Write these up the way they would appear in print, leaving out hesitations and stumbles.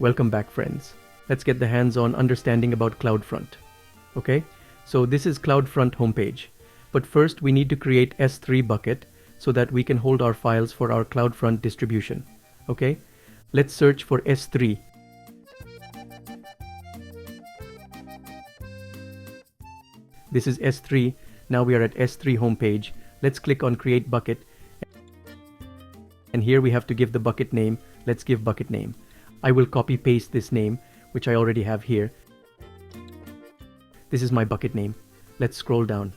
Welcome back, friends. Let's get the hands-on understanding about CloudFront. Okay, so this is CloudFront homepage. But first we need to create S3 bucket so that we can hold our files for our CloudFront distribution. Okay, let's search for S3. This is S3. Now we are at S3 homepage. Let's click on create bucket. And here we have to give the bucket name. Let's give bucket name. I will copy paste this name, which I already have here. This is my bucket name. Let's scroll down.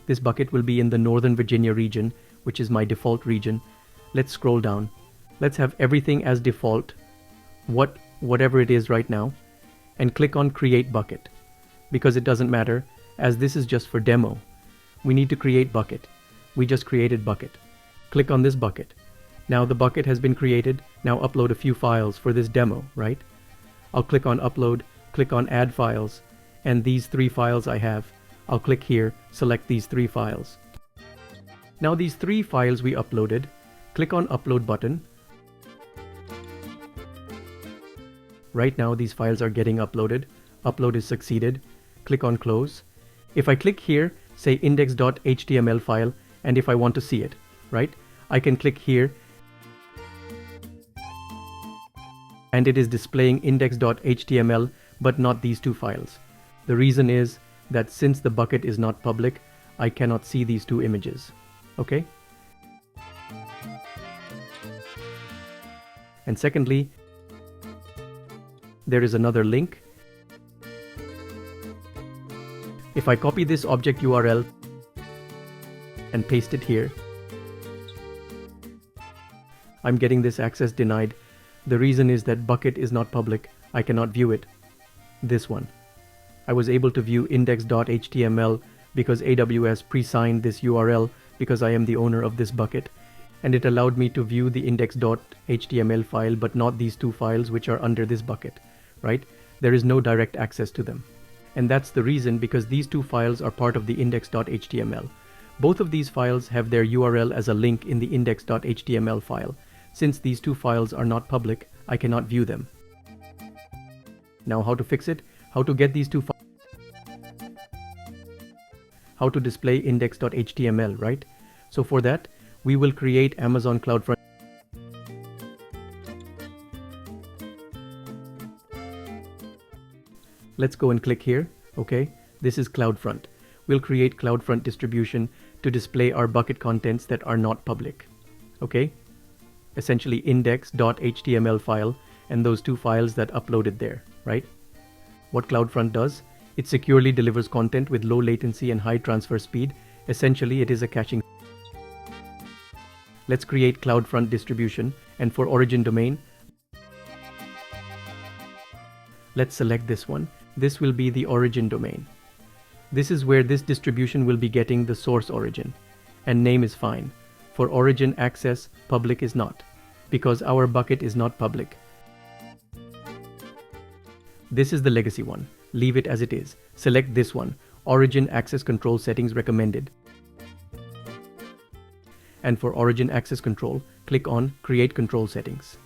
This bucket will be in the Northern Virginia region, which is my default region. Let's scroll down. Let's have everything as default, whatever it is right now, and click on create bucket. Because it doesn't matter, as this is just for demo. We need to create bucket. We just created bucket. Click on this bucket. Now the bucket has been created. Now upload a few files for this demo, right? I'll click on upload, click on add files, and these 3 files I have. I'll click here, select these 3 files. Now these 3 files we uploaded, click on upload button. Right now these files are getting uploaded. Upload is succeeded. Click on close. If I click here, say index.html file, and if I want to see it, right? I can click here and it is displaying index.html but not these 2 files. The reason is that since the bucket is not public, I cannot see these 2 images. Okay? And secondly, there is another link. If I copy this object URL and paste it here, I'm getting this access denied. The reason is that bucket is not public. I cannot view it. This one. I was able to view index.html because AWS pre-signed this URL because I am the owner of this bucket, and it allowed me to view the index.html file but not these 2 files which are under this bucket, right? There is no direct access to them. And that's the reason, because these 2 files are part of the index.html. Both of these files have their URL as a link in the index.html file. Since these 2 files are not public, I cannot view them. Now how to fix it? How to get these 2 files? How to display index.html, right? So for that, we will create Amazon CloudFront. Let's go and click here. Okay, this is CloudFront. We'll create CloudFront distribution to display our bucket contents that are not public. Okay, essentially index.html file and those 2 files that uploaded there, right? What CloudFront does, it securely delivers content with low latency and high transfer speed. Essentially, it is a caching. Let's create CloudFront distribution, and for origin domain, let's select this one. This will be the origin domain. This is where this distribution will be getting the source origin, and name is fine. For origin access, public is not, because our bucket is not public. This is the legacy one. Leave it as it is. Select this one, origin access control settings recommended. And for origin access control, click on create control settings.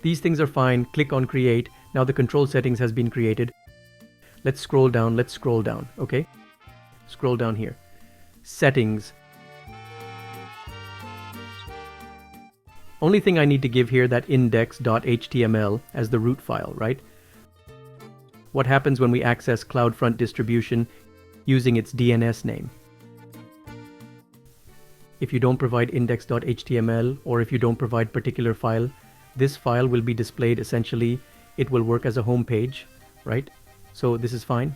These things are fine. Click on create. Now the control settings has been created. Let's scroll down. Okay? Scroll down here. Settings. Only thing I need to give here that index.html as the root file, right? What happens when we access CloudFront distribution using its DNS name? If you don't provide index.html, or if you don't provide particular file, this file will be displayed. Essentially, it will work as a home page, right? So this is fine.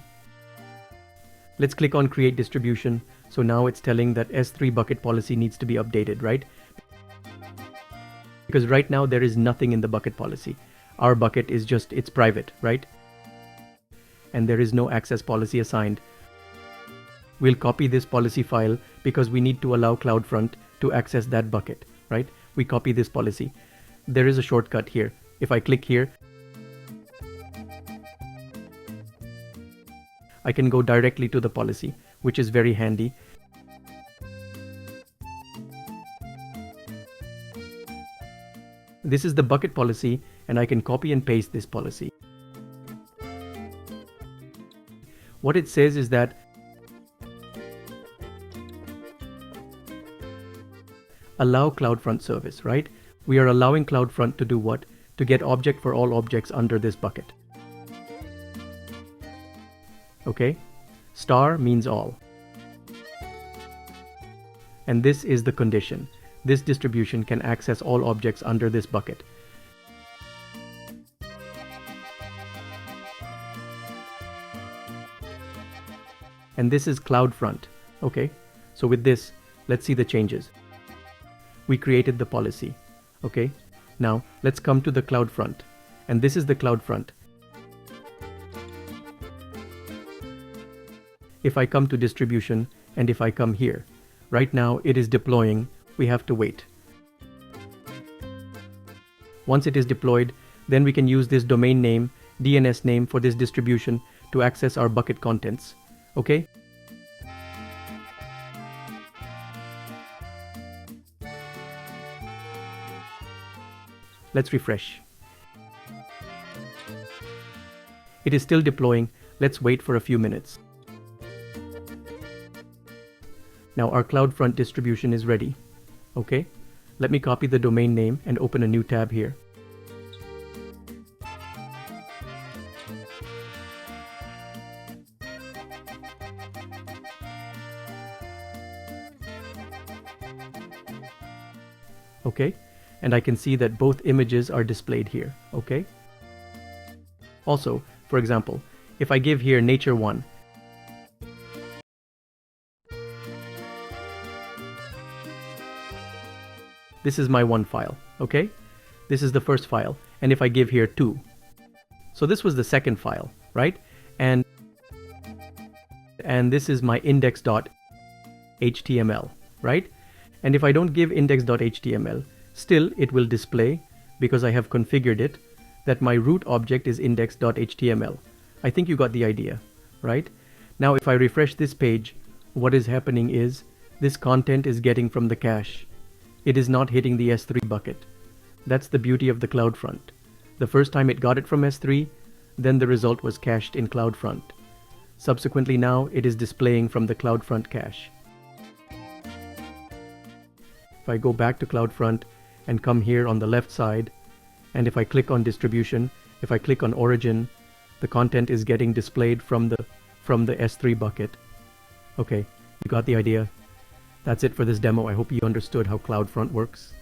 Let's click on create distribution. So now it's telling that S3 bucket policy needs to be updated, right? Because right now there is nothing in the bucket policy. Our bucket is just, it's private, right? And there is no access policy assigned. We'll copy this policy file because we need to allow CloudFront to access that bucket, right? We copy this policy. There is a shortcut here. If I click here, I can go directly to the policy, which is very handy. This is the bucket policy, and I can copy and paste this policy. What it says is that allow CloudFront service, right? We are allowing CloudFront to do what? To get object for all objects under this bucket. Okay? Star means all. And this is the condition. This distribution can access all objects under this bucket. And this is CloudFront. Okay? So with this, let's see the changes. We created the policy. Okay? Now, let's come to the CloudFront. And this is the CloudFront. If I come to distribution, and if I come here, right now it is deploying, we have to wait. Once it is deployed, then we can use this domain name, DNS name for this distribution to access our bucket contents. Okay? Let's refresh. It is still deploying. Let's wait for a few minutes. Now our CloudFront distribution is ready. Okay, let me copy the domain name and open a new tab here. Okay, and I can see that both images are displayed here. Okay. Also, for example, if I give here nature1, this is my one file, okay? This is the first file, and if I give here 2, so this was the second file, right? And this is my index.html, right? And if I don't give index.html, still it will display, because I have configured it, that my root object is index.html. I think you got the idea, right? Now if I refresh this page, what is happening is this content is getting from the cache. It is not hitting the S3 bucket. That's the beauty of the CloudFront. The first time it got it from S3, then the result was cached in CloudFront. Subsequently now it is displaying from the CloudFront cache. If I go back to CloudFront and come here on the left side, and if I click on distribution, if I click on origin, the content is getting displayed from the S3 bucket. Okay, you got the idea. That's it for this demo. I hope you understood how CloudFront works.